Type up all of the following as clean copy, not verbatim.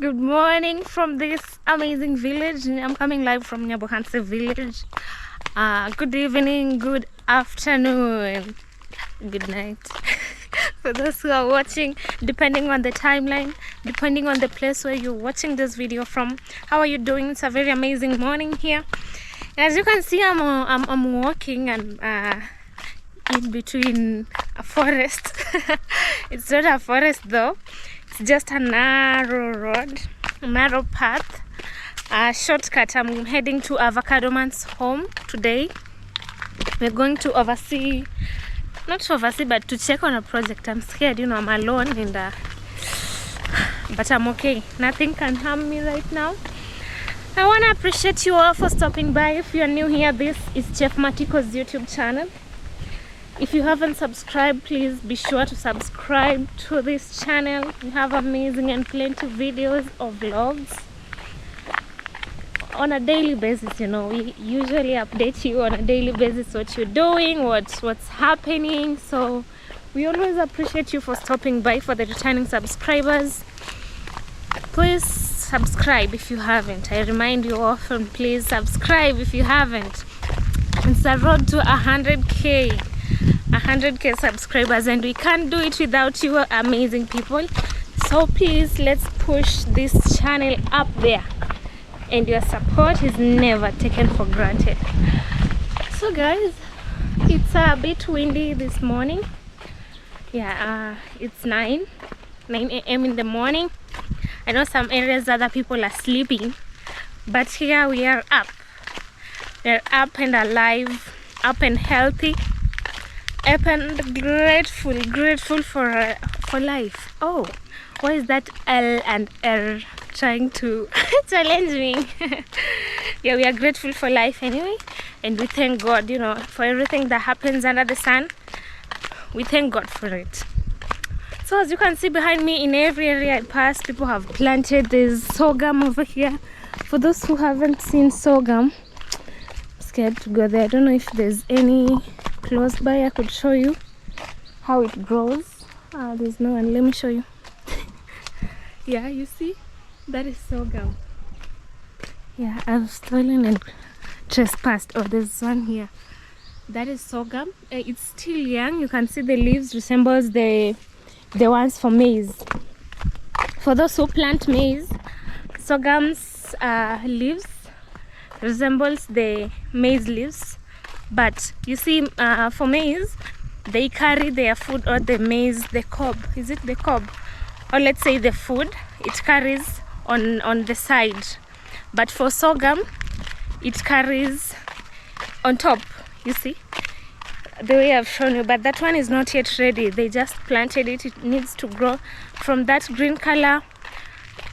Good morning from this amazing village. I'm coming live from Nyabohanse village. Good evening, good afternoon, good night. For those who are watching, depending on the timeline, depending on the place where you're watching this video from, how are you doing? It's a very amazing morning here. As you can see, I'm walking and in between a forest. It's not a forest though. It's just a narrow road, a narrow path, a shortcut. I'm heading to Avocado Man's home today. We're going to oversee, not to oversee, but to check on a project. I'm scared, you know, I'm alone and but I'm okay. Nothing can harm me right now. I want to appreciate you all for stopping by. If you are new here, this is Chef Matiko's YouTube channel. If you haven't subscribed, please be sure to subscribe to this channel. We have amazing and plenty of videos or vlogs on a daily basis. You know, we usually update you on a daily basis what you're doing, what's happening. So we always appreciate you for stopping by. For the returning subscribers, please subscribe if you haven't. I remind you often, please subscribe if you haven't. It's a road to 100k subscribers, and we can't do it without you amazing people. So please, let's push this channel up there, and your support is never taken for granted. So guys, it's a bit windy this morning. Yeah, it's 9 a.m. in the morning. I know some areas other people are sleeping, but here we are up. We're up and alive, up and healthy, up and grateful for life. Oh, why is that L and R trying to challenge me? Yeah, we are grateful for life anyway, and we thank God, you know, for everything that happens under the sun. We thank God for it. So as you can see behind me, in every area I pass, people have planted. There's sorghum over here. For those who haven't seen sorghum, I'm scared to go there. I don't know if there's any close by. I could show you how it grows. There's no one. Let me show you. Yeah, you see, that is sorghum. Yeah, I've stolen and trespassed. Oh, there's one here. That is sorghum. It's still young. You can see the leaves resembles the ones for maize. For those who plant maize, sorghum's leaves resembles the maize leaves. But you see, for maize, they carry their food, or the maize, the cob. Is it the cob? Or let's say the food, it carries on the side. But for sorghum, it carries on top, you see, the way I've shown you. But that one is not yet ready. They just planted it. It needs to grow from that green color.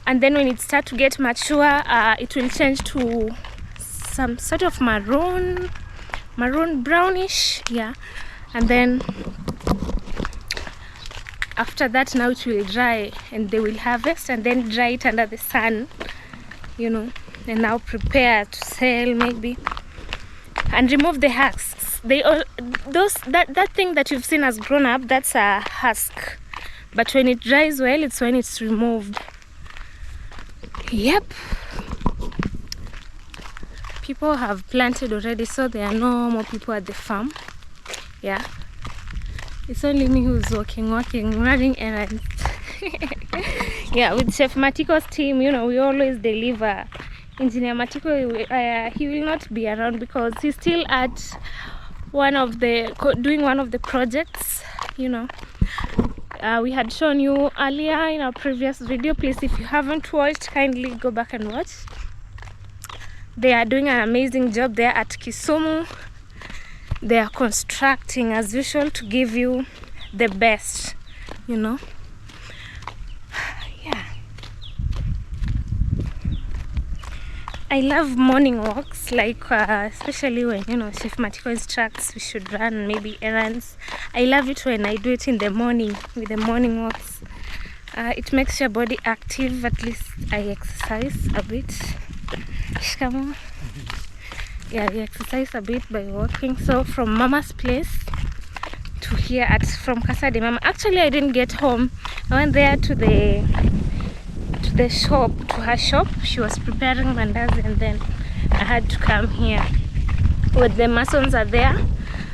And then when it starts to get mature, it will change to some sort of maroon brownish, yeah. And then after that, now it will dry, and they will harvest and then dry it under the sun, you know, and now prepare to sell maybe, and remove the husks. That thing that you've seen has grown up, that's a husk, but when it dries well, it's when it's removed. Yep, people have planted already, so there are no more people at the farm. Yeah, it's only me who's walking, running errands. Yeah, with Chef Matiko's team, you know, we always deliver. Engineer Matiko, he will not be around because he's still at doing one of the projects, you know. We had shown you earlier in our previous video. Please, if you haven't watched, kindly go back and watch. They are doing an amazing job there at Kisumu. They are constructing as usual to give you the best, you know. Yeah, I love morning walks, like especially when, you know, Chef Matiko instructs we should run maybe errands. I love it when I do it in the morning with the morning walks. It makes your body active. At least I exercise a bit. Shikamo. Yeah, we exercise a bit by walking. So from Mama's place to here from Casa de Mama. Actually, I didn't get home. I went there to the shop, to her shop. She was preparing mandazi, and then I had to come here where the masons are there,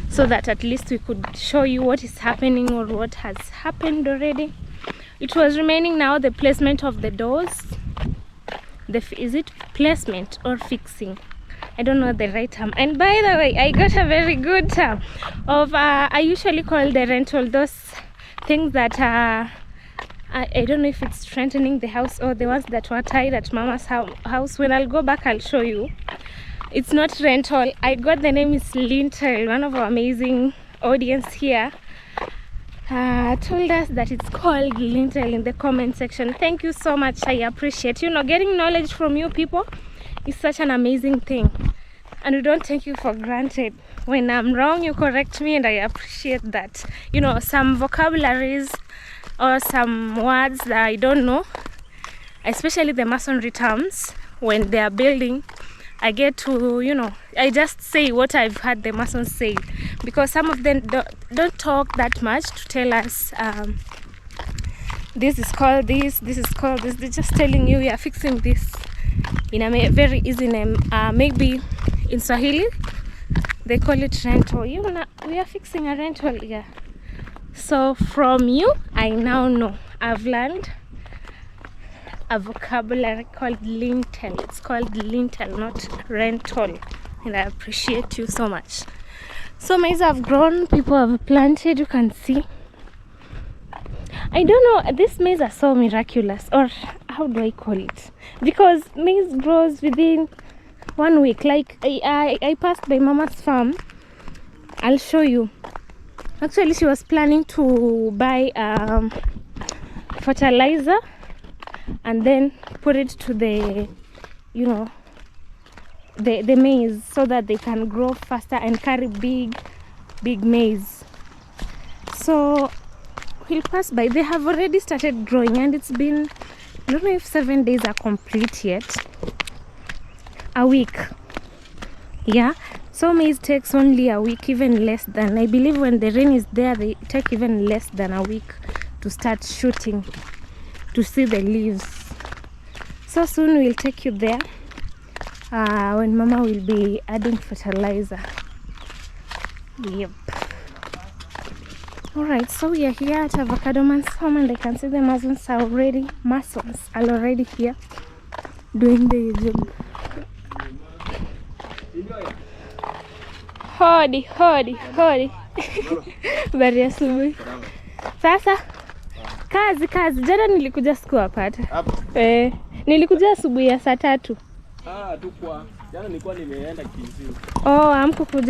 so that at least we could show you what is happening or what has happened already. It was remaining now the placement of the doors. Is it placement or fixing? I don't know the right term. And by the way, I got a very good term of I usually call the rental those things that I don't know if it's strengthening the house or the ones that were tied at Mama's house. When I'll go back, I'll show you. It's not rental. I got the name is lintel. One of our amazing audience here told us that it's called lintel in the comment section. Thank you so much. I appreciate, you know, getting knowledge from you people is such an amazing thing, and we don't take you for granted. When I'm wrong, you correct me, and I appreciate that. You know, some vocabularies or some words that I don't know, especially the masonry terms, when they are building, I get to, you know, I just say what I've heard the masons say, because some of them don't talk that much to tell us this is called this is called this. They're just telling you, we are fixing this in a very easy name. Maybe in Swahili they call it rental. You know, we are fixing a rental here. So from you, I now know. I've learned a vocabulary called lintel. It's called lintel, not rental, and I appreciate you so much. So maize have grown, people have planted, you can see. I don't know, these maize are so miraculous, or how do I call it? Because maize grows within 1 week. Like I passed by Mama's farm. I'll show you. Actually, she was planning to buy fertilizer and then put it to the, you know, the maize, so that they can grow faster and carry big maize. So we'll pass by. They have already started growing, and it's been, I don't know if 7 days are complete yet. A week. Yeah. So maize takes only a week, even less than. I believe when the rain is there, they take even less than a week to start shooting, to see the leaves. So soon we'll take you there when Mama will be adding fertilizer. Yep. Alright, so we are here at Avocado Man's home, and I can see the masons are already here doing the job. Hodi. Bari asubuhi. Sasa kazi. Jana nilikuja sikuwapata. Nilikuja asubuhi ya saa 3. Tukwa. Jana nilikuwa nimeenda Kisii.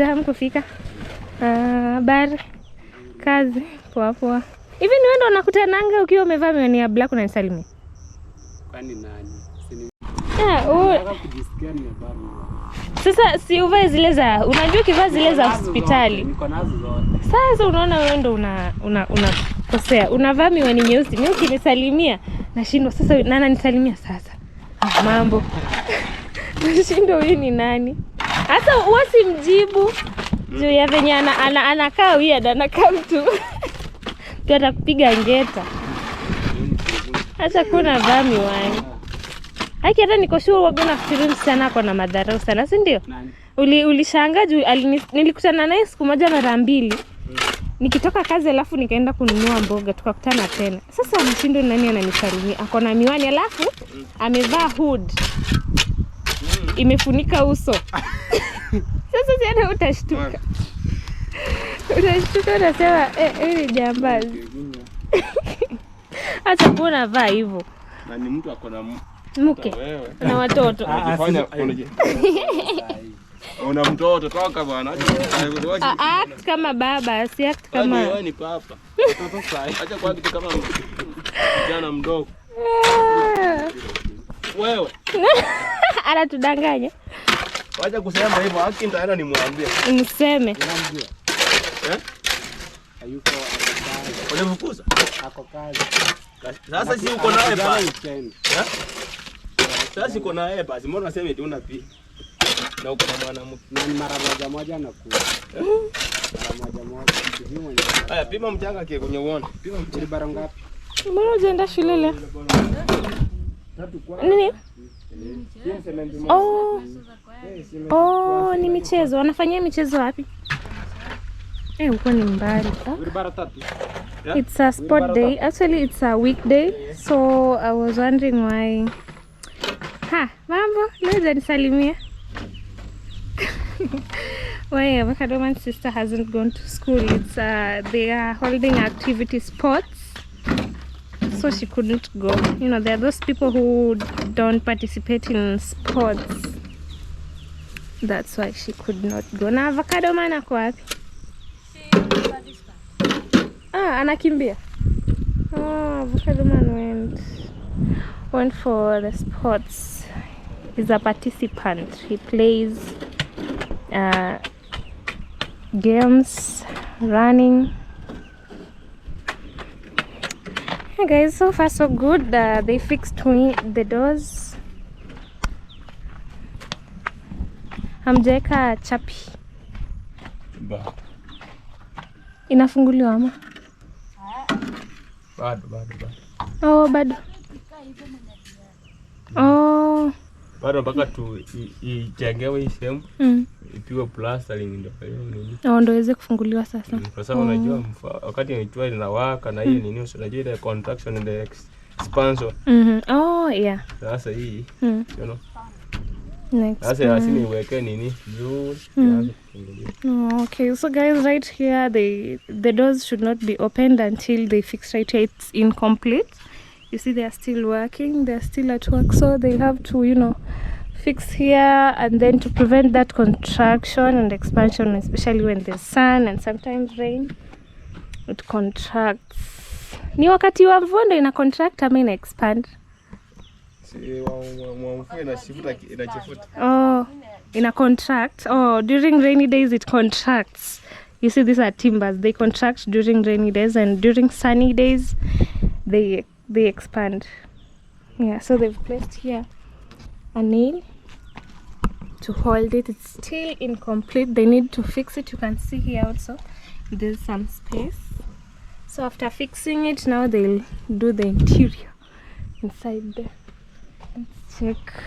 Hamkufika. Bari. Kazi. Poa. Hivi ni wewe ndo unakutananga ukiwa umevaa miwani ya black unanisalimia? Kwani nani? Kujisikia nimevaa. Sasa si uvae zile za, unajua kivaa zile za hospitali. Niko nazo zote. Sasa unaona wewe ndo unakosea. Unavaa miwani nyeusi. Mimi ukinisalimia nashindwa sasa nani nisalimia sasa. Mambo. Nashindwa huyu ni nani? Sasa usimjibu. Juu ya venye anakaa weird, anakaa mtu. Tu atakupiga ngeta. Acha kuna vaa miwani. Haki hata niko sure waga nafikiri msichana ako na madharau sana, si ndio? Ulishangaa juu nilikutana naye siku moja mara 2. Nikitoka kazi alafu nikaenda kununua mboga, tukakutana tena. Sasa mshindo nani ananisalimia? Ako na miwani alafu amevaa hood. Imefunika uso. Sasa siana utashtuka. Unasema ni jambazi. Acha kuona vaa hivyo. Na ni mtu ako na mke na watoto. Una mtoto toka bwana. Act kama baba, si act kama wewe ni papa. Acha kwa kitu kama kijana mdogo. Wewe. Anatudanganya. Wacha kusema hivyo, haki nitaenda nimwambie. Mseme. Hayuko kazi. Unamfukuza? Ako kazi. Sasa si uko naye basi. Sasa uko naye basi. Mbona unasema eti una pia? Na uko na mwanamke. Ni mara moja na ku. Mara moja. Haya pima mchanga kile kwenye uone. Pima mchele bara ngapi? Mbona unaenda shule leo? Nini? Oh, ni michezo. Wanafanyia michezo wapi? Huko ni mbali. It's a sport day. Actually, it's a weekday. So I was wondering why. Mambo, naweza nisalimia. Why Avocado Man's sister hasn't gone to school. It's they are holding activity sports, so she couldn't go. You know, there are those people who don't participate in sports. That's why she could not go. Na Avocado Man ako wapi? Anakimbia. Avocado Man went for the sports. He's a participant. He plays games, running. Hey guys, so far so good. They fixed me the doors. Hamjeka chapi. Inafunguliwa ama? Bado. Bado. Bado mpaka tu ijengewe hii sehemu. Ipigwe plastering ndio nini. Ndio iweze kufunguliwa sasa. Kwa sababu unajua wakati jua linawaka na hiyo nini unajua ile contraction and the expansion. Yeah. Sasa hii, you know. Next. Sasa asini iweke nini juu. Okay, so guys, right here the doors should not be opened until they fix right here. It's incomplete. You see, they are still working. They are still at work, so they have to, you know, fix here, and then to prevent that contraction and expansion, especially when there's sun and sometimes rain, it contracts. Ni wakati wa mvua ndio ina contract ama ina expand? Ina contract. During rainy days it contracts. You see, these are timbers. They contract during rainy days, and during sunny days they expand. Yeah, so they've placed here a nail to hold it. It's still incomplete. They need to fix it. You can see here also there's some space. So after fixing it, now they'll do the interior inside there. Let's check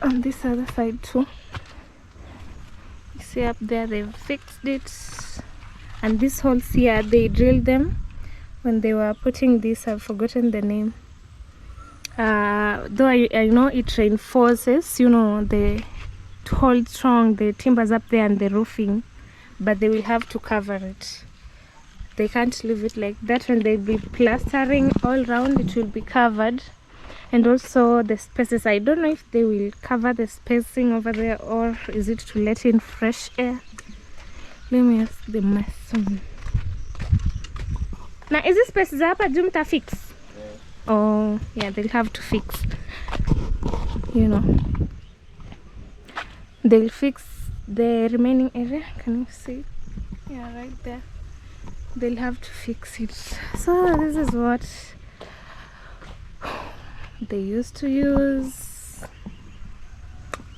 on this other side too. You see up there they've fixed it, and these holes here they drilled them when they were putting this. I've forgotten the name. Though I know it reinforces, you know, to hold strong the timbers up there and the roofing, but they will have to cover it. They can't leave it like that. When they'll be plastering all around, it will be covered. And also the spaces, I don't know if they will cover the spacing over there, or is it to let in fresh air. Let me ask the mason. Now, is this space hapa juu mta fix? Yeah, they'll have to fix. You know, they'll fix the remaining area. Can you see? Yeah, right there. They'll have to fix it. So this is what they used to use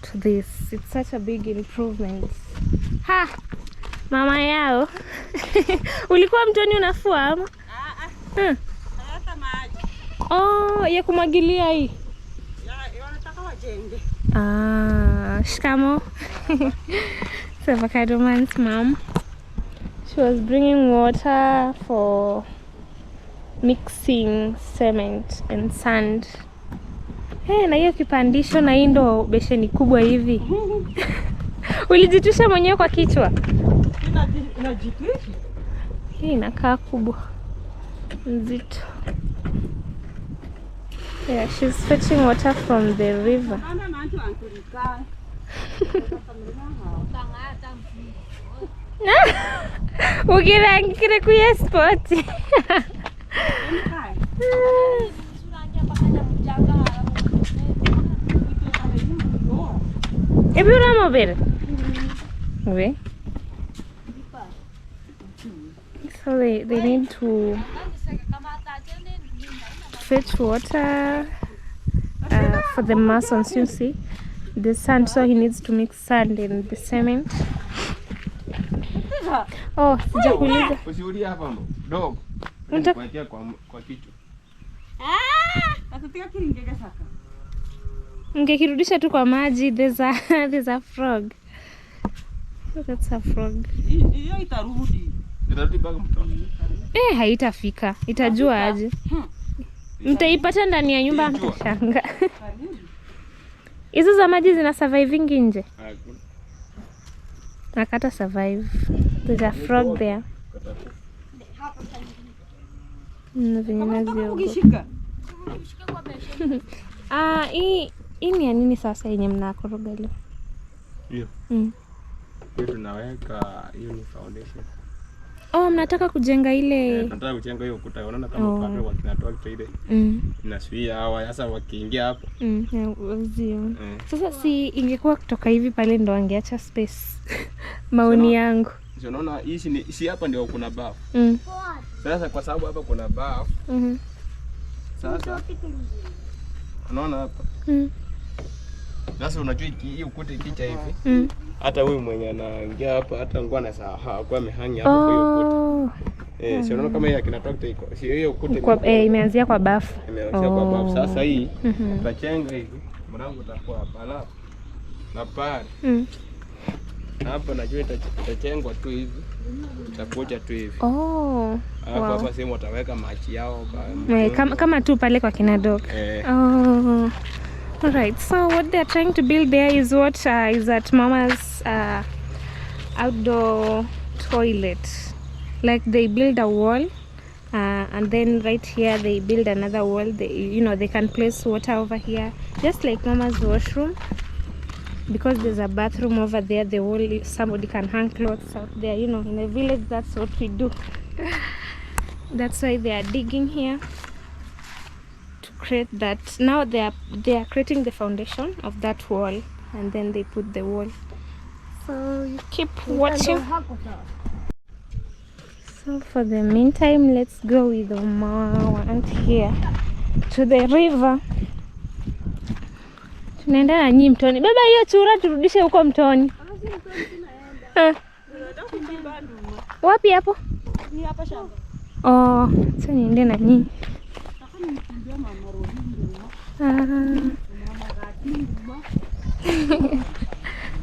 to this. It's such a big improvement. Mama yao. Ulikuwa mtoni unafua ama? Ya kumwagilia hii. Wanataka wajenge. Shikamo. So Avocado Man's mom, she was bringing water for mixing cement and sand. Na hiyo kipandisho na hii ndo besheni kubwa hivi. Ulijitusha mwenyewe kwa kichwa? Inajitusha. Hii inakaa kubwa. Nzito. Yeah, she's fetching water from the river. Ukirangire kuya spot. Ebi uramo bere? Okay. So they need to fetch water for the masons. You see the sand, so he needs to mix sand in the cement. Sijakuuliza. Usiulia hapa dog. Kuwekea kwa kichwa. Atatia kiringege saka. Ungekirudisha tu kwa maji. There's a frog. That's a frog. Hiyo itarudi. Itarudi mpaka mtoni. Haitafika. Itajua aje? Mtaipata ndani ya nyumba mtashanga. Hizo za maji zina survivingi nje? Nakata survive. There's a frog there. Ukishika. Hii ni ya nini sasa yenye mnakoroga leo? Hiyo. Hiyo tunaweka hiyo ni foundation. Mnataka kujenga ile. Tunataka kujenga hiyo ukuta. Unaona kama pale wakinatoa kitu ile. Inazuia hawa sasa wakiingia hapo. Sasa si ingekuwa kutoka hivi pale ndo wangeacha space. Maoni yangu. Unaona hii si hapa ndio kuna bafu. Sasa kwa sababu hapa kuna bafu. Sasa unaona hapa. Sasa unajua hii ukuta ikicha hivi. Hata huyu mwenye anaingia hapa hata ngwa na saa kwa amehanya hapo kwa hiyo ukuta. Si unaona kama hii kinatoka iko. Si hiyo ukuta imeanzia kwa bafu. Imeanzia kwa bafu. Sasa hii tutachenga hivi. Mlango utakuwa hapa na pale. Hapa najua itachengwa tu hivi. Itakuja tu hivi. Hapa sehemu wataweka maji yao kama tu pale kwa kina dog. Alright, so what they're trying to build there is is at Mama's outdoor toilet. Like they build a wall and then right here they build another wall. They can place water over here, just like Mama's washroom. Because there's a bathroom over there, the wall, somebody can hang clothes out there. In a village, that's what we do. That's why they are digging here to create that. Now they are creating the foundation of that wall, and then they put the wall. So you keep watching. So for the meantime, let's go with our aunt here to the river. Tunaenda na nyinyi mtoni. Beba hiyo chura turudishe huko mtoni. Wapi hapo? Ni hapa shamba. Sasa niende na nyinyi.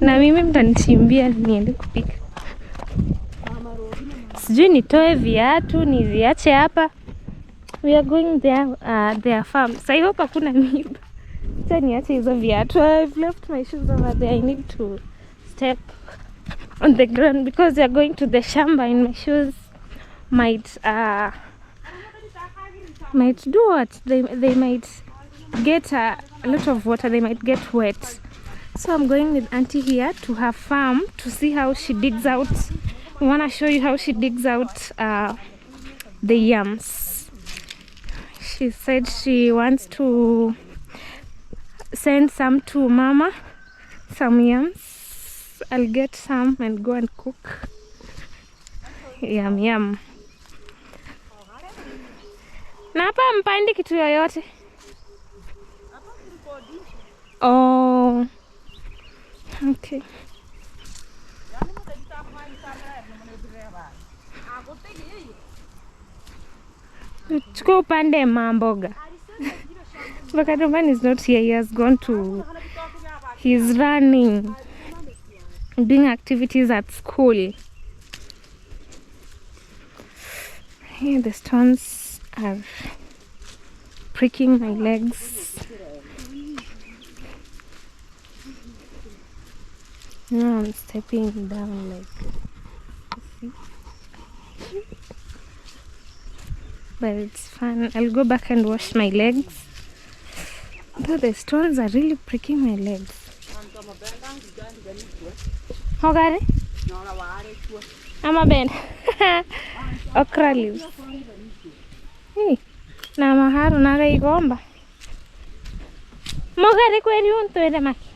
Na mimi mtanichimbia niende kupika. Sijui nitoe viatu niviache hapa. We are going their farm. Sasa hiyo hapa kuna miba. Niache hizo viatu. I've left my shoes over there. I need to step on the ground because they are going to the shamba and my shoes might do what? They might get a lot of water. They might get wet. So I'm going with Auntie here to her farm to see how she digs out. I want to show you how she digs out the yams. She said she wants to send some to Mama, some yams. I'll get some and go and cook. Yum. Na hapa mpandi kitu yoyote? Okay. Chukua upande mamboga. Bakatoman is not here. He has gone to... He's running. Doing activities at school. Here the stones are pricking my legs. Now I'm stepping down like... But it's fun. I'll go back and wash my legs. Though the stones are really pricking my legs. How got it? I'm a bend. Okra leaves. Hey, na maharu naga igomba. Mogari kweli untoele maki.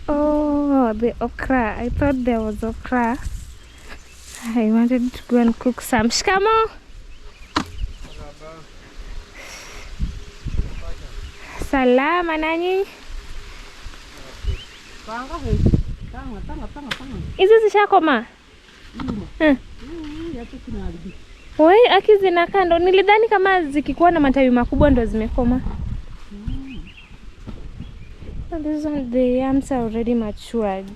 Oh, the okra. I thought there was okra. I wanted to go and cook some. Shikamo. Salama nanyi. Hizi zishakoma? Wai aki zinakaa ndo nilidhani kama zikikuwa na matawi makubwa ndo zimekoma. And this one, the yams are already matured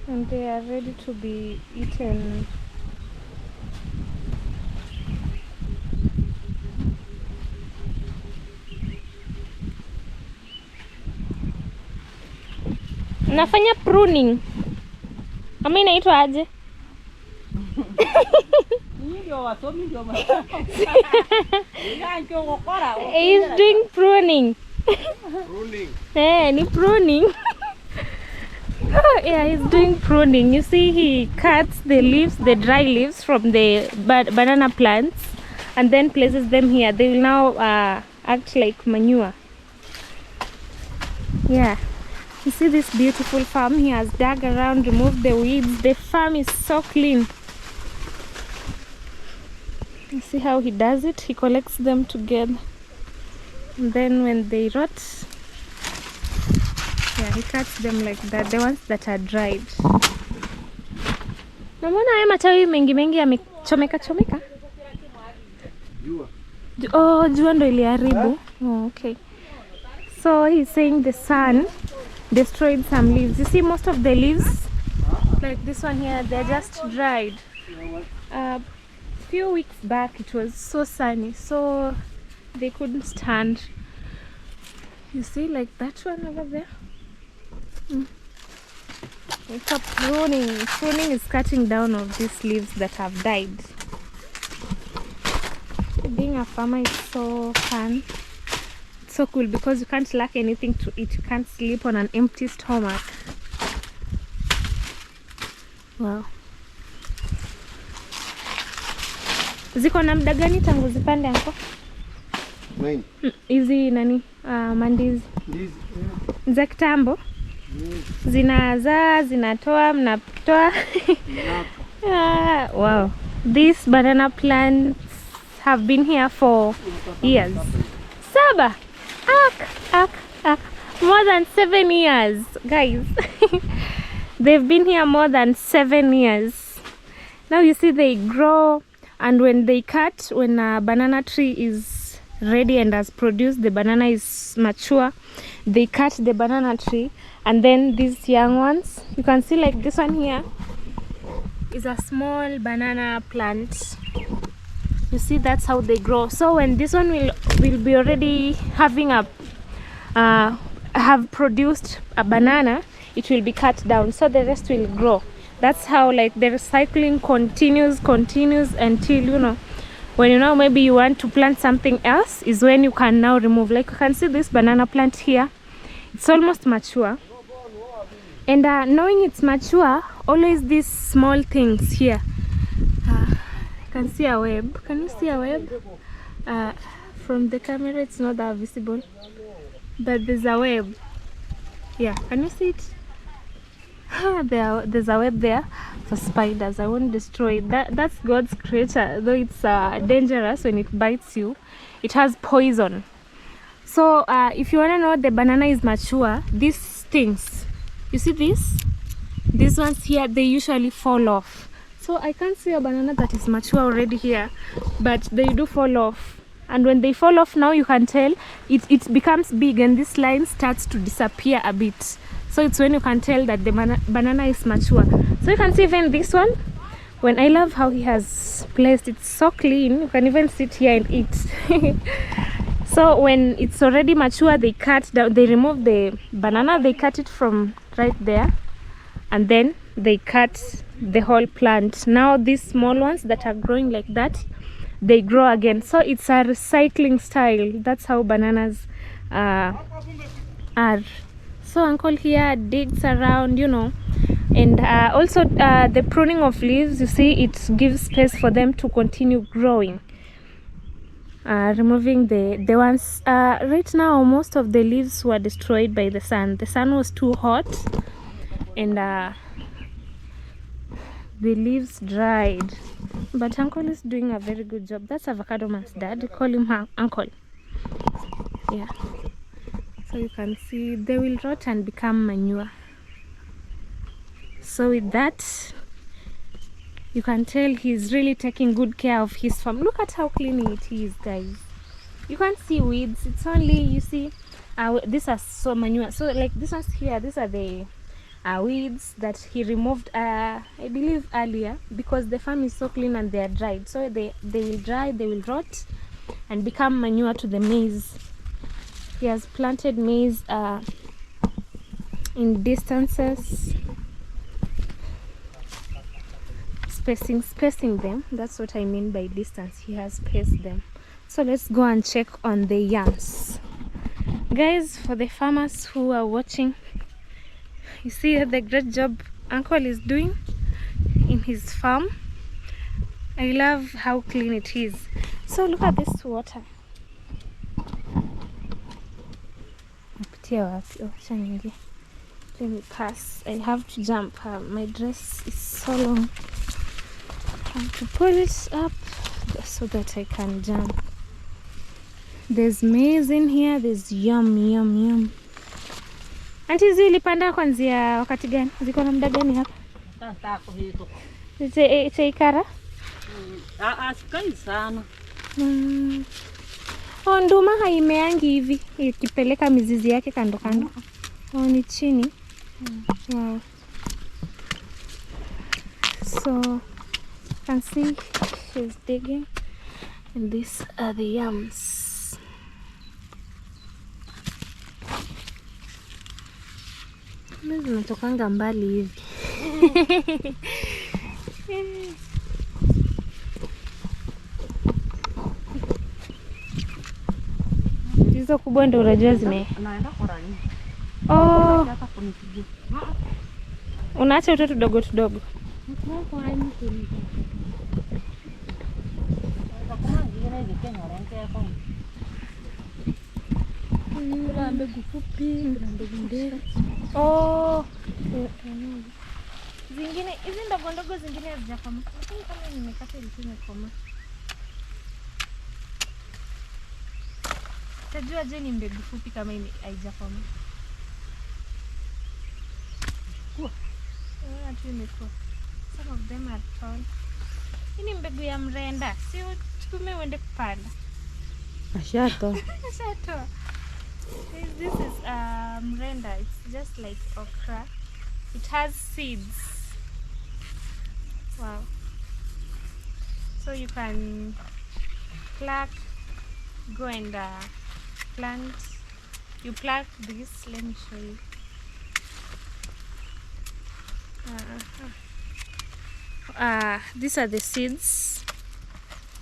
and they are ready to be eaten. Nafanya pruning. Ama inaitwa aje? He's doing pruning. Pruning. Ni pruning. Yeah, he's doing pruning. You see, he cuts the leaves, the dry leaves from the banana plants and then places them here. They will now act like manure. Yeah. You see this beautiful farm? He has dug around, removed the weeds. The farm is so clean. You see how he does it? He collects them together. And then when they rot, yeah, he cuts them like that. The ones that are dried. Naona haya matawi mengi yamechomeka chomeka. Jua. Oh, jua ndo iliharibu. Oh, okay. So he's saying the sun destroyed some leaves. You see most of the leaves, like this one here, they're just dried. Few weeks back it was so sunny, so they couldn't stand. You see, like that one over there. It's a pruning. Pruning is cutting down of these leaves that have died. Being a farmer is so fun. It's so cool because you can't lack anything to eat. You can't sleep on an empty stomach. Wow. Ziko na muda gani tangu zipande anko? Nine. Hizi nani? Mandizi. Ndizi. Za kitambo? Zinazaa, zinatoa, mnatoa. Wow. These banana plants have been here for years. Saba! Ak. More than 7 years, guys. They've been here more than 7 years. Now you see they grow. And when they cut, when a banana tree is ready and has produced, the banana is mature, they cut the banana tree, and then these young ones, you can see like this one here is a small banana plant. You see, that's how they grow. So when this one will be already having have produced a banana, it will be cut down, so the rest will grow. That's how like the recycling continues until, you know, when you know maybe you want to plant something else is when you can now remove. Like you can see this banana plant here, it's almost mature, and knowing it's mature, always these small things here, you can see a web. Can you see a web? From the camera it's not that visible, but there's a web. Yeah, can you see it? There's a web there for spiders. I won't destroy it. That's God's creature, though it's dangerous when it bites you. It has poison. So if you want to know the banana is mature, these things, you see these ones here, they usually fall off. So I can't see a banana that is mature already here, but they do fall off. And when they fall off now, you can tell it becomes big and this line starts to disappear a bit. So it's when you can tell that the banana is mature. So you can see even this one, when I love how he has placed it so clean, you can even sit here and eat. So when it's already mature, they cut down, they remove the banana, they cut it from right there, and then they cut the whole plant. Now these small ones that are growing like that, they grow again. So it's a recycling style. That's how bananas are. So uncle here digs around, you know, and also the pruning of leaves, you see, it gives space for them to continue growing. Removing the ones right now, most of the leaves were destroyed by the sun. The sun was too hot and the leaves dried, but uncle is doing a very good job. That's avocado man's dad. Call him uncle. Yeah. So you can see they will rot and become manure. So with that, you can tell he's really taking good care of his farm. Look at how clean it is, guys. You can't see weeds. It's only, you see, These are so manure. So like this ones here, these are the weeds that he removed, I believe earlier, because the farm is so clean and they are dried. So they will dry, they will rot and become manure to the maize. He has planted maize in distances, spacing them. That's what I mean by distance. He has spaced them. So let's go and check on the yams. Guys, for the farmers who are watching, you see the great job Uncle is doing in his farm. I love how clean it is. So look at this water. Let me pass. I have to jump. My dress is so long. I have to pull it up so that I can jump. There's maize in here. There's yum. Auntie, hizi ulipanda kuanzia wakati gani? Ziko na muda gani hapa? Tatako hito. Ikara? Sikai sana. Nduma haimeangi hivi ikipeleka mizizi yake kando. Ni chini. Wow. So you can see she's digging, and these are the yams. Zinatokanga mbali hivi. Hizo kubwa ndio unajua zime. Naenda kwa rani. Oh. Unaacha utoto tudogo. Kuna mbegu fupi, kuna mbegu ndefu. Oh. Zingine hizi ndogo zingine hazijakoma. Lakini kama nimekata ilikuwa imekoma. Tajua je ni mbegu fupi kama haijakoma. Some of them are tall. Hii ni mbegu ya mrenda. Si uchukue uende kupanda. Ashato. This is mrenda. It's just like okra. It has seeds. Wow. So you can pluck, go and plant. You pluck this. Let me show you. These are the seeds.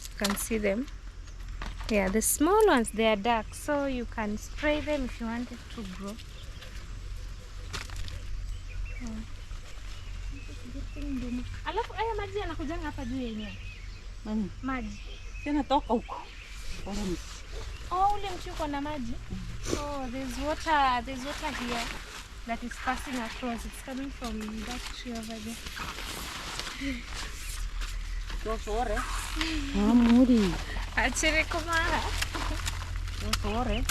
You can see them. Yeah, the small ones, they are dark, so you can spray them if you want it to grow. Alafu haya maji yanakujanga hapa juu yenyewe. Maji. Tena toka huko. Oh, ule mti uko na maji. Oh, there's water here that is passing across. It's coming from that tree over there. Sore. Muri. Achire kumara. Sore.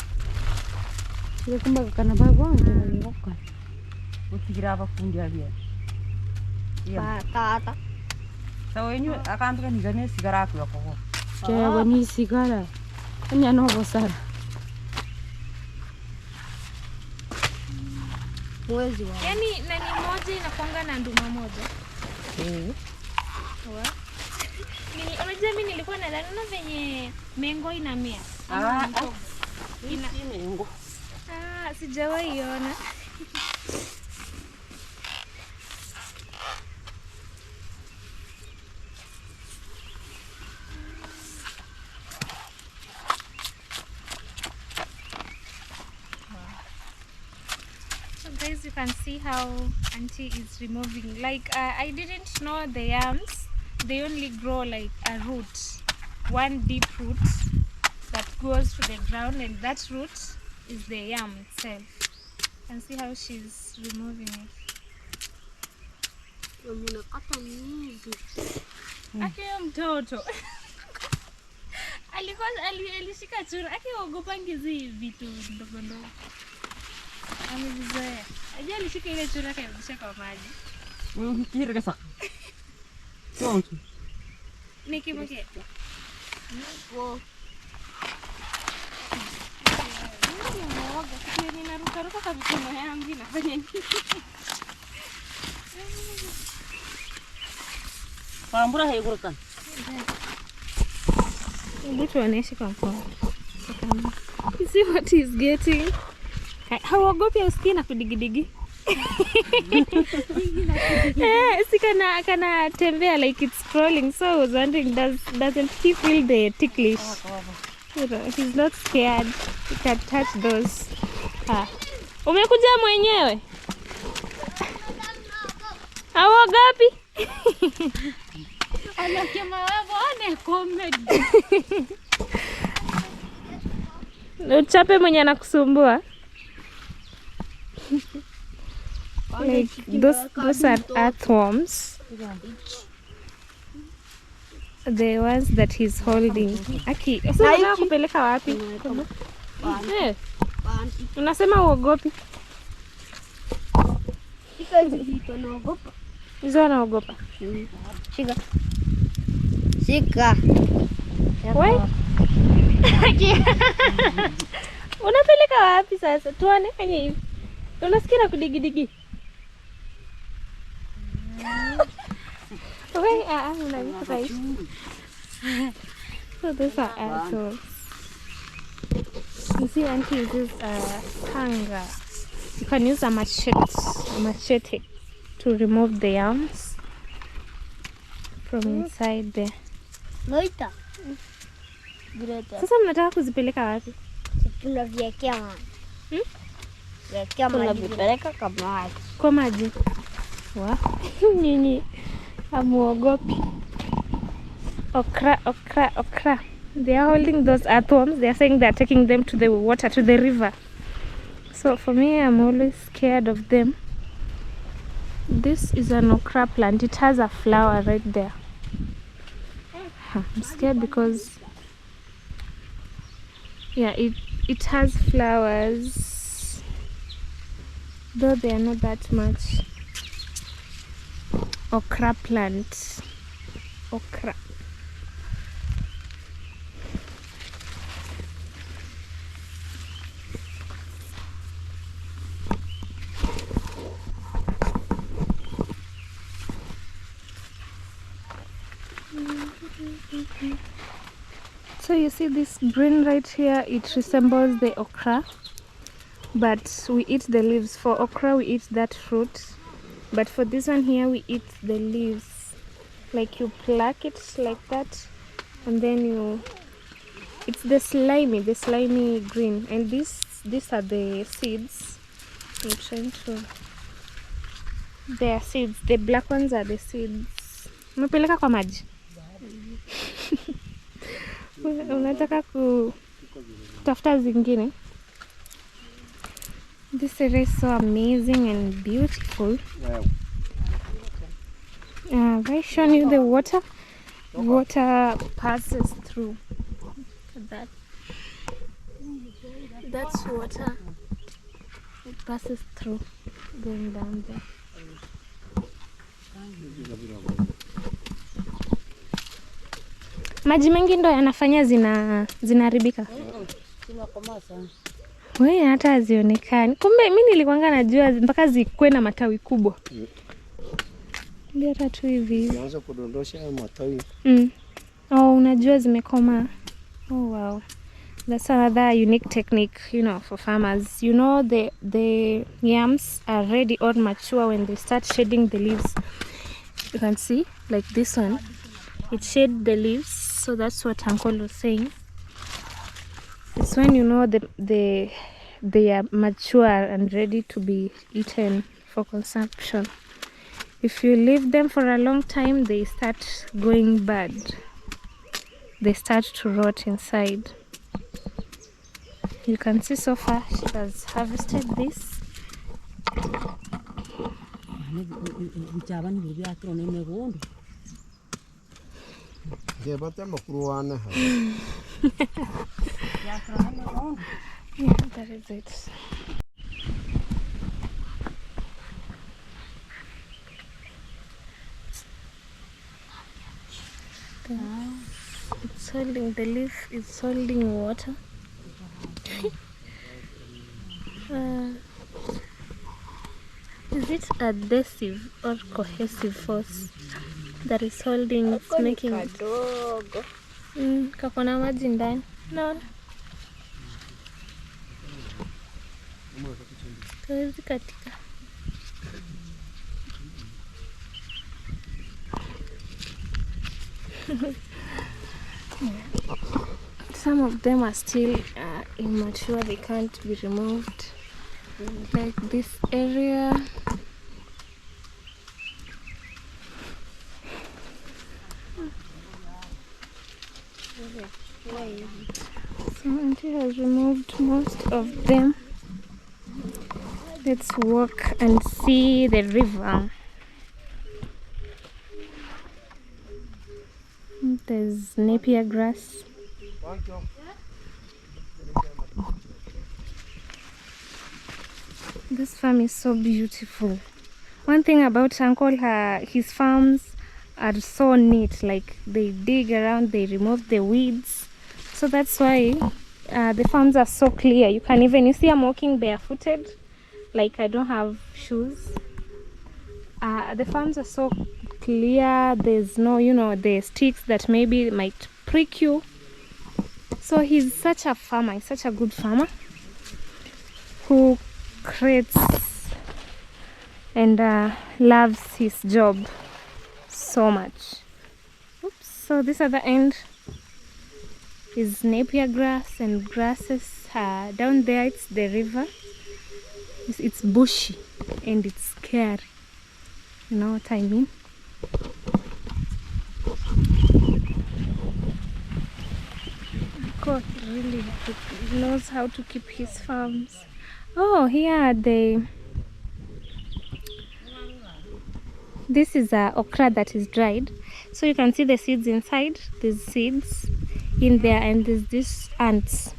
Sire kumba kana babo ndio ngoka. Utigira abafundi abia. Tata. Sawa wenyu akantuka nigane sigara kwa kwa. Chewa ni sigara. Anya no bosara. Mwezi wa. Yaani nani moja inakuanga na nduma moja. Unajua mimi nilikuwa nadhani venye mengo inamea. Ina mengo. Sijawahi iona. So guys, you can see how Auntie is removing. Like I didn't know the yams. They only grow like a root, one deep root that goes to the ground, and that root is the yam itself. You can see how she's removing it. Akiwa mtoto alishika chura, akiogopa ngizi vitu ndogo ndogo. Amevizoea. Ajua alishika ile chura akarudisha kwa maji. Kira kasa. Pronto. Nikimweke. Naruka kabisa na yangu inafanya nini? Pambura haikurukan. Hebu tuoneshe kwa mfano. You see what he's getting? Hauogopi usikie na kudigidigi? Si kana tembea like it's crawling, so I was wondering doesn't he feel the ticklish? He's not scared. He can touch those. Umekuja mwenyewe? Hauogopi? Anasema wewe comedy. Uchape mwenye anakusumbua. Like those are earthworms. The ones that he's holding. Aki, sasa unataka kupeleka wapi? Unasema uogopi? Hizo anaogopa. Shika. Shika. Wewe? Unapeleka wapi sasa? Tuone fanya hivi. Unasikia na kudigidigi? Wewe unanipa hivi. So these are assholes. You see, auntie uses panga. You can use a machete to remove the yams from inside there. Noita. Sasa mnataka kuzipeleka wapi? Tunaviekea maji. Tunavipeleka kwa maji. Kwa maji. Nyinyi hamuogopi. Okra. They are holding those earthworms. They are saying they are taking them to the water, to the river. So for me, I'm always scared of them. This is an okra plant. It has a flower right there. I'm scared because it has flowers, though they are not that much. Okra plant. Okra. So you see this green right here, it resembles the okra, but we eat the leaves. For okra we eat that fruit, but for this one here we eat the leaves. Like you pluck it like that, and then it's the slimy green, and these are the seeds. I'm trying to, they are seeds, the black ones are the seeds. Umepeleka kwa maji? Unataka kutafuta zingine? This area is so amazing and beautiful. Have I shown you the water? Water passes through. Look at that. That's water. It passes through, going down there. Maji mengi ndo yanafanya zinaharibika. Wewe hata hazionekani. Kumbe mimi nilikuanga najua mpaka zikuwe na matawi kubwa. Ndio hata tu hivi. Unaanza kudondosha matawi. Oh, unajua zimekoma. Oh wow. That's another unique technique, for farmers. The yams are ready or mature when they start shedding the leaves. You can see, like this one, it shed the leaves. So that's what Uncle was saying. It's when they are mature and ready to be eaten for consumption. If you leave them for a long time, they start going bad. They start to rot inside. You can see so far she has harvested this. Yeah, that is it. It's holding, the leaf is holding water. Is it adhesive or cohesive force that is holding, it's making it? Kakona maji ndani. Naona. Kawezi katika. Some of them are still immature, they can't be removed. Like this area. So Auntie has removed most of them. Let's walk and see the river. There's napier grass. This farm is so beautiful. One thing about Uncle, his farms are so neat. Like they dig around, they remove the weeds. So that's why the farms are so clear. You can even, you see I'm walking barefooted. Like I don't have shoes. The farms are so clear. There's no, you know, the sticks that maybe might prick you. So he's such a farmer, he's such a good farmer who creates and loves his job so much. Oops. So this other end is napier grass and grasses. Down there it's the river. It's bushy and it's scary. You know what I mean? God really knows how to keep his farms. Oh, here this is okra that is dried. So you can see the seeds inside. There's seeds in there, and there's these ants.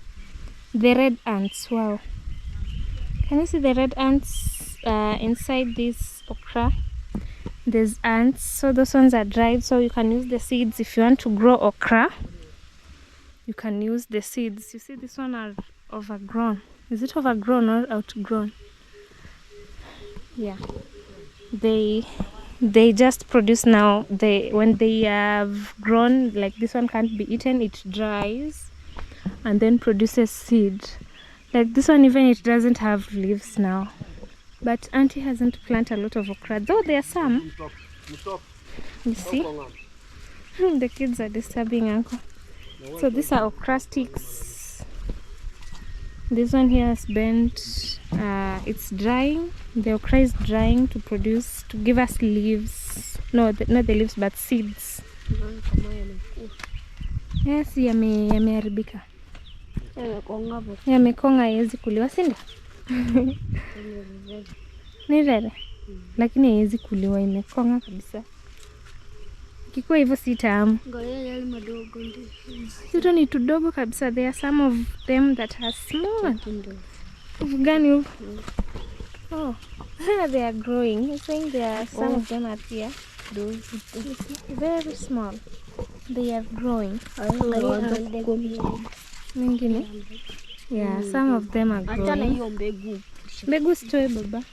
The red ants. Wow. Can you see the red ants inside this okra? There's ants. So those ones are dried. So you can use the seeds if you want to grow okra. You can use the seeds. You see this one are overgrown. Is it overgrown or outgrown? Yeah. They just produce now. When they have grown, like this one can't be eaten, it dries and then produces seed. Like this one, even it doesn't have leaves now. But Auntie hasn't planted a lot of okra, though there are some. You see? The kids are disturbing Uncle. So these are okra sticks. This one here is bent. It's drying. The okra is drying to produce, to give us leaves. No, not the leaves, but seeds. Yes, yameharibika. Yamekonga, haiwezi kuliwa, si ndio? Ni rere. Lakini haiwezi kuliwa, imekonga kabisa. Kikuwa hivyo si tamu. Hizo ni tudogo kabisa. There are some of them that are small. Gani huko? Oh, they are growing. I think there are some of them are here. Very small. They are growing. Mingine? Yeah, some of them are growing. Mbegu sitoe baba.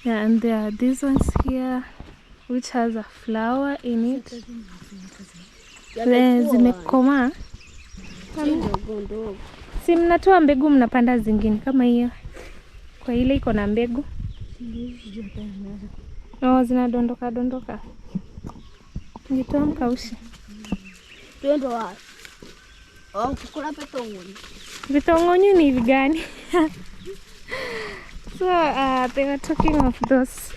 Yeah, and there are these ones here which has a flower in it. Zimekomaa. Si mnatoa mbegu mnapanda zingine kama hiyo. Kwa ile iko na mbegu. Oh, zinadondoka. Ngitoa mkaushi. Twende wapi? Oh, kukula vitongoni. Vitongoni ni vigani? So, they were talking of those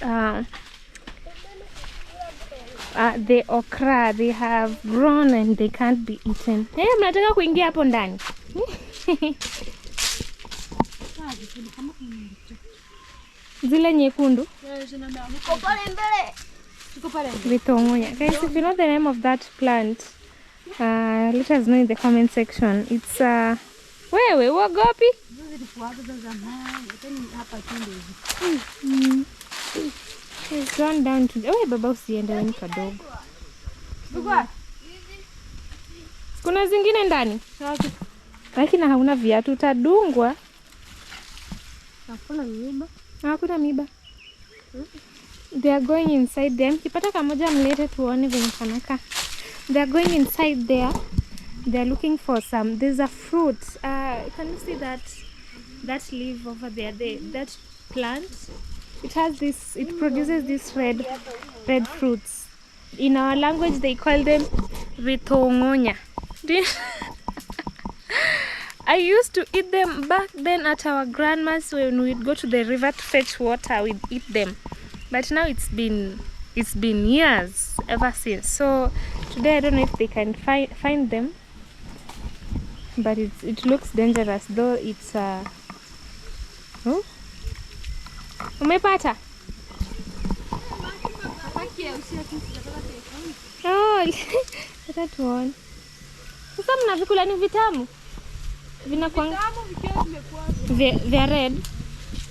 the okra. They have grown and they can't be eaten. Hey, mnataka kuingia hapo ndani? Zile nyekundu? Vitongonya. Guys, if you know the name of that plant, let us know in the comment section. It's wewe uogopi? It's gone down to baba usiende wewe kadogo. Kuna zingine ndani? Lakini hauna viatu, utadungwa. Hakuna miba. They are going inside them. Kipata kamoja mlete tuone venye kanaka. They are going inside there. They are looking for some. There's a fruit. Can you see that leaf over there? That plant. It has this. It produces this red fruits. In our language, they call them ritongonya. I used to eat them back then at our grandma's. When we'd go to the river to fetch water, we'd eat them. But now it's been years ever since. So today I don't know if they can find them. But it looks dangerous though. It's umepata? Oh, that one. Sasa mnavikula ni vitamu? Vinakuwa they're red.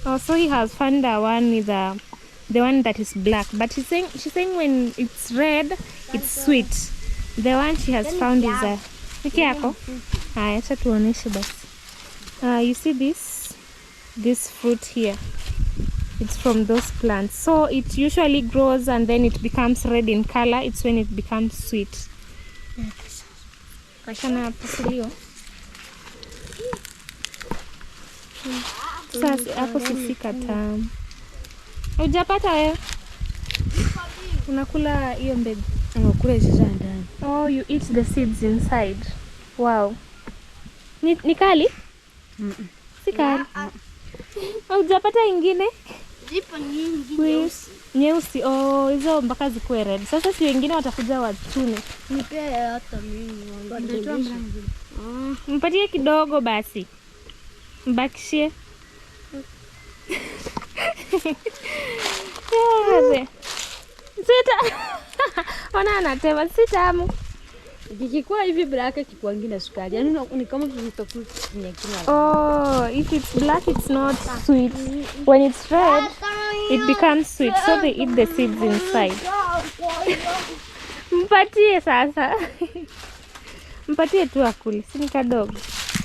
Oh, so he has found one with the one that is black. But she's saying when it's red, it's sweet. The one she has found is a wiki yako. Acha tuoneshe basi. You see this fruit here. It's from those plants. So it usually grows and then it becomes red in color. It's when it becomes sweet. Kashana pasilio. Sasa hapo sisi katamu. Hujapata wewe? Unakula hiyo mbegu. Unakula hizo ndani. Oh, you eat the seeds inside. Wow. Ni kali? Si kali. Hujapata ingine? Zipo nyingi nyeusi. Oh, hizo mpaka zikuwe red. Sasa si wengine watakuja wachune. Nipe hata mimi. Mpatie kidogo basi. Mbakishie. Sita. Ona anatema si tamu. Kikikuwa hivi black kikuwa ngine sukari. Yaani ni kama kitafuta nyingine. Oh, if it's black it's not sweet. When it's red it becomes sweet. So they eat the seeds inside. Mpatie sasa. Mpatie tu akuli. Si ni kadogo.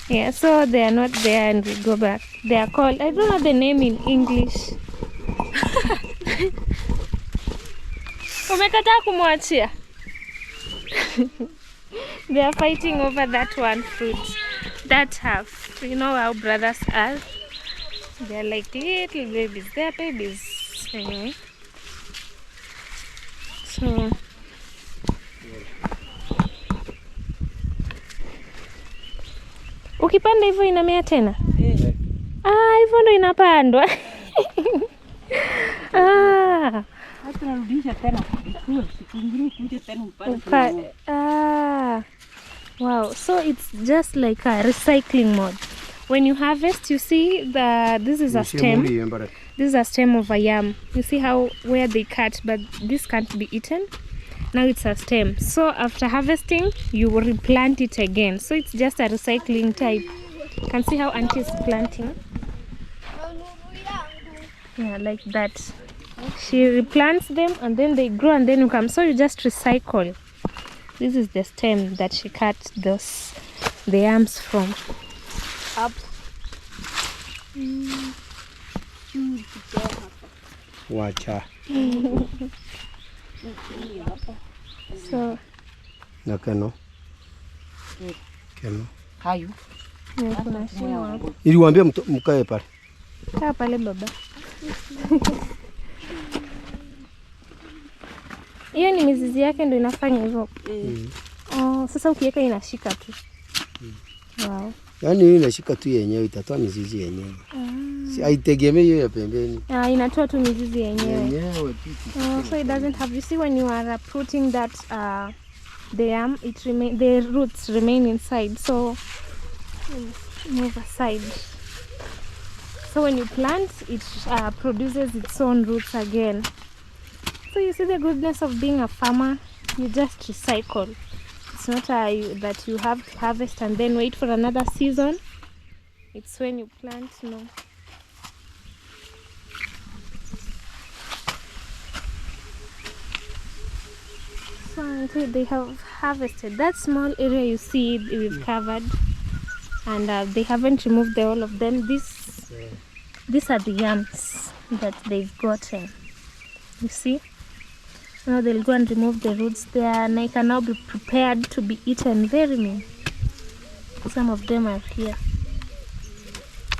Yeah, so they are not there and we go back. They are called, I don't know the name in English. Umekataa kumwachia? They are fighting over that one fruit. That half. You know how brothers are? They are like little babies. They are babies. Anyway. So ukipanda hivyo inamea tena? Hivyo ndo inapandwa. Hata narudisha tena. Sikungiri kuja tena upande. Wow, so it's just like a recycling mode. When you harvest, you see this is a stem. This is a stem of a yam. You see where they cut, but this can't be eaten. Now it's a stem. So after harvesting, you will replant it again. So it's just a recycling type. You can see how auntie is planting. Yeah, like that. She replants them and then they grow and then you come. So you just recycle. This is the stem that she cut the yams from. Up. Wacha. So. Na keno. Hayo. Kuna shimo hapo. Niliwaambia mkae pale. Kaa pale baba. Hiyo ni mizizi yake ndio inafanya hivyo. Oh, sasa ukiweka inashika tu. Wow. Yaani hii inashika tu yenyewe, itatoa mizizi yenyewe. Si haitegemei hiyo ya pembeni. Inatoa tu mizizi yenyewe. Yenyewe tu. So it doesn't have, you see when you are uprooting that the yam, the roots remain inside. So move aside. So when you plant, it produces its own roots again. So you see the goodness of being a farmer. You just recycle. It's not that you have to harvest and then wait for another season. It's when you plant, no. So until they have harvested that small area you see we've covered, and they haven't removed all of them. These are the yams that they've gotten. You see? Now they'll go and remove the roots there, and they can now be prepared to be eaten. Very mean. Some of them are here.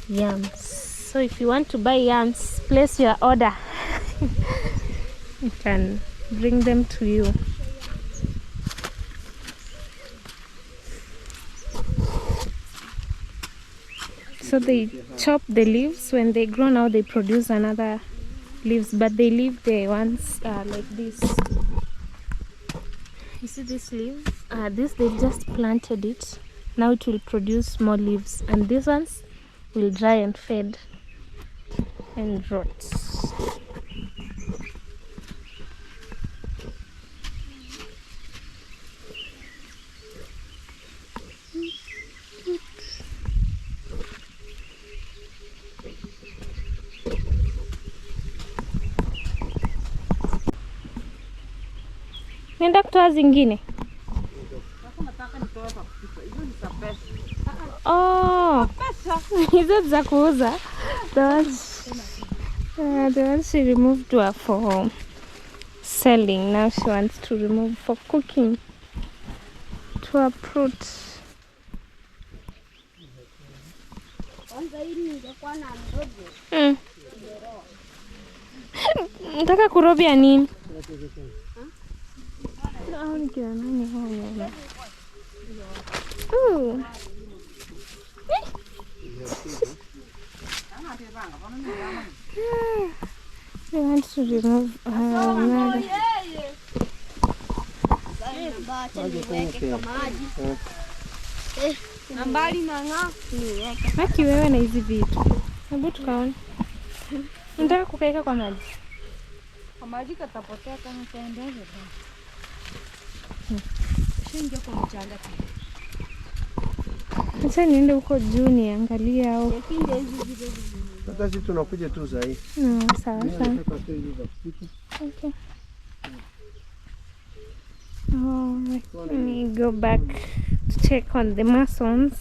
Yams. So if you want to buy yams, place your order. You can bring them to you. So they chop the leaves. When they grow now, they produce another leaves, but they leave the ones like this. You see this leaf? This they've just planted it. Now it will produce more leaves, and these ones will dry and fade and rot. Nenda kutoa zingine. Oh, hizo za kuuza. The ones she removed were for selling. Now she wants to remove for cooking. To uproot. Nataka kurobia nini? Ooh. I want to remove another. Maki wewe na hizi vitu. Hebu tukaone. Nataka kukaeka kwa maji. Kwa maji katapotea kama taendelea. Shinge kwa mchanga. Acha niende huko juu niangalie au. Sasa sisi tunakuja tu sasa hivi. No, sawa sawa. Okay. Oh, let me go back to check on the masons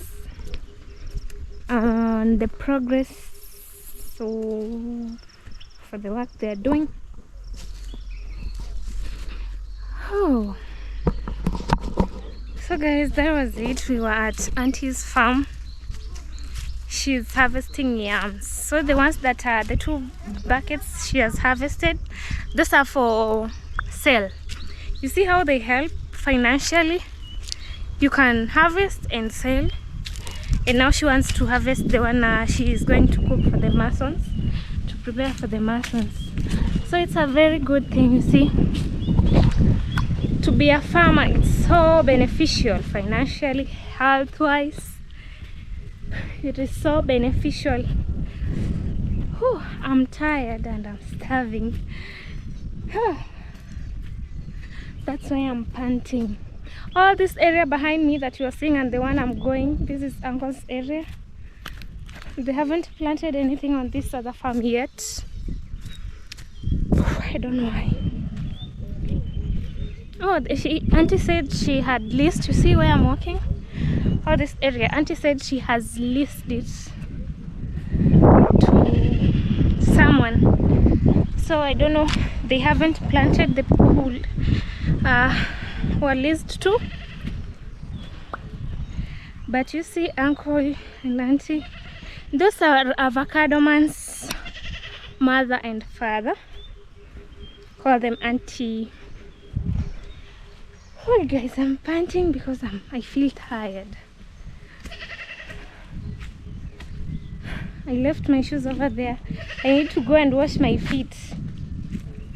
and the progress for the work they are doing. Oh. So guys, that was it. We were at Auntie's farm. She's harvesting yams. So the ones that are the 2 buckets she has harvested, those are for sale. You see how they help financially? You can harvest and sell. And now she wants to harvest the one she is going to cook for the masons, to prepare for the masons. So it's a very good thing, you see. To be a farmer, it's so beneficial financially, health-wise. It is so beneficial. Whew, I'm tired and I'm starving. That's why I'm panting. All this area behind me that you are seeing and the one I'm going, this is Uncle's area. They haven't planted anything on this other farm yet. I don't know why. Oh, Auntie said she had leased. You see where I'm walking? Oh, this area. Auntie said she has leased it to someone. So I don't know. They haven't planted the pool. Who are leased to. But you see, Uncle and Auntie. Those are avocado man's mother and father. Call them Auntie. Oh guys, I'm panting because I feel tired. I left my shoes over there. I need to go and wash my feet.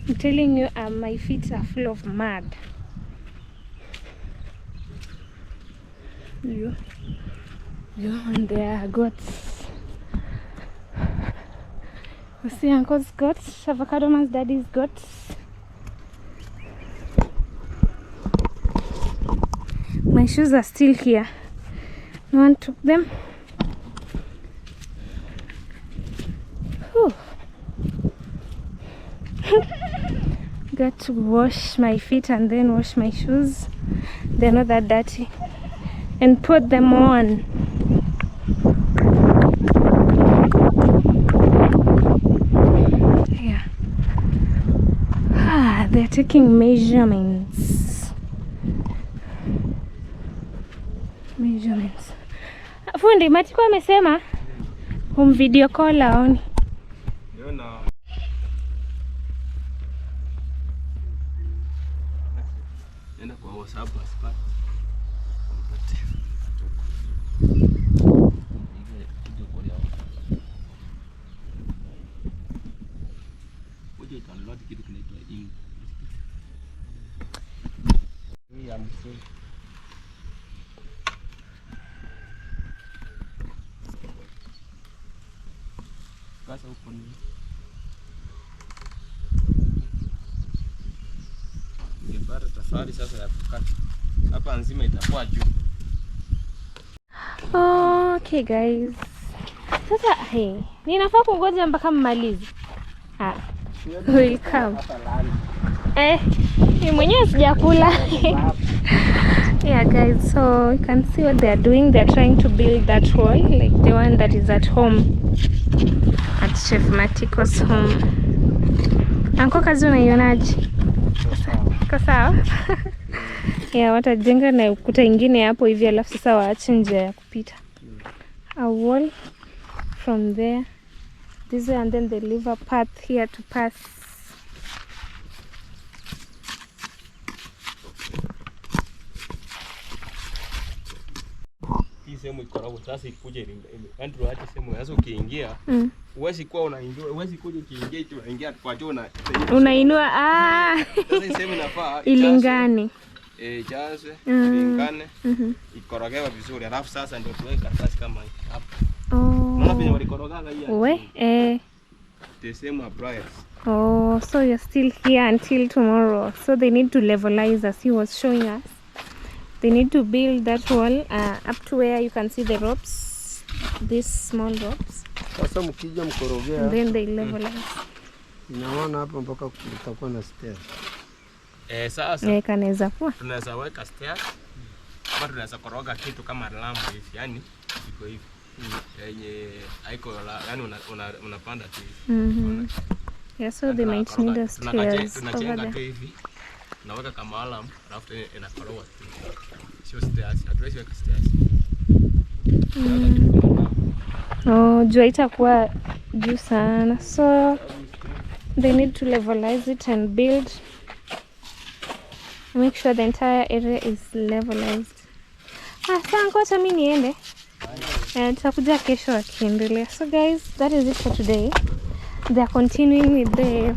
I'm telling you, my feet are full of mud. You and there are goats. You see Uncle's goats, avocado man's daddy's goats. My shoes are still here. No one took them. Got to wash my feet and then wash my shoes. They're not that dirty. And put them on. Yeah. they're taking measurements. Fundi, Matiko amesema video call aoni. Nenda kwa WhatsApp asipate. Kitu kinaitwa yams. Sasa huko ni ngepata tafari sasa ya kukata hapa nzima itakuwa juu. Okay guys, sasa ninafaa kungoja mpaka mmalize. Welcome. Mwenyewe sijakula. Yeah guys, so you can see what they are doing. They are trying to build that wall, like the one that is at home, at Chef Matiko's home. Anko, kazi unaionaje? Iko sawa? Yeah, watajenga na ukuta ingine hapo hivi, alafu sasa waache njia ya kupita. A wall from there this way, and then they leave a path here to pass. Hii sehemu iko hapo sasa, ikuje Andrew acha sehemu sasa. Ukiingia uwezi kuwa unaingia, uwezi kuja ukiingia tu unaingia kwa choo na unainua. Sasa hii sehemu inafaa ilingane, jaze ilingane, ikorogewa vizuri, alafu sasa ndio tuweke karatasi kama hii hapa. Unaona vile walikorogaga hii the same applies. So you're still here until tomorrow. So they need to levelize, as he was showing us. They need to build that wall up to where you can see the ropes, these small ropes. Sasa mkija mkorogea, and then they levelize. Inaona hapa mpaka kutakuwa na stairs. Sasa kanaweza kuwa tunaweza weka stairs, ama tunaweza koroga kitu kama lambo hivi, yani iko hivi. Yenye haiko yani unapanda tu hivi. Yeah, so they might need a stairs. Tunajenga tu hivi. Naweka kama alarm, alafu inakoroga tu. Sio stairs, hatuwezi weka stairs. Jua itakuwa juu sana. So they need to levelize it and build. Make sure the entire area is levelized. Sasa ngoja mimi niende. Tutakuja kesho akiendelea. So guys, that is it for today. They are continuing with the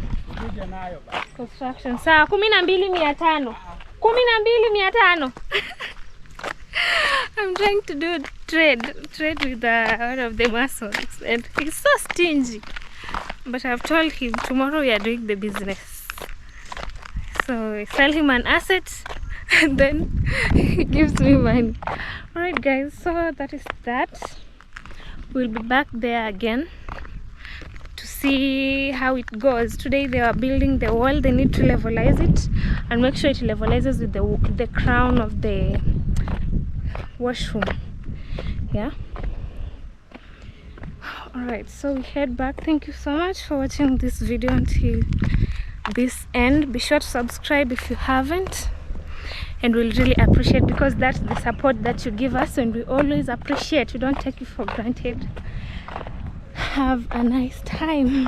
construction. Saa 12,500. 12,500. I'm trying to do trade with one of the masons, and he's so stingy. But I've told him tomorrow we are doing the business. So I sell him an asset and then he gives me money. Alright guys, so that is that. We'll be back there again to see how it goes. Today they are building the wall. They need to levelize it and make sure it levelizes with the crown of the washroom. Yeah. Alright, so we head back. Thank you so much for watching this video until this end. Be sure to subscribe if you haven't, and we'll really appreciate, because that's the support that you give us, and we always appreciate. We don't take it for granted. Have a nice time.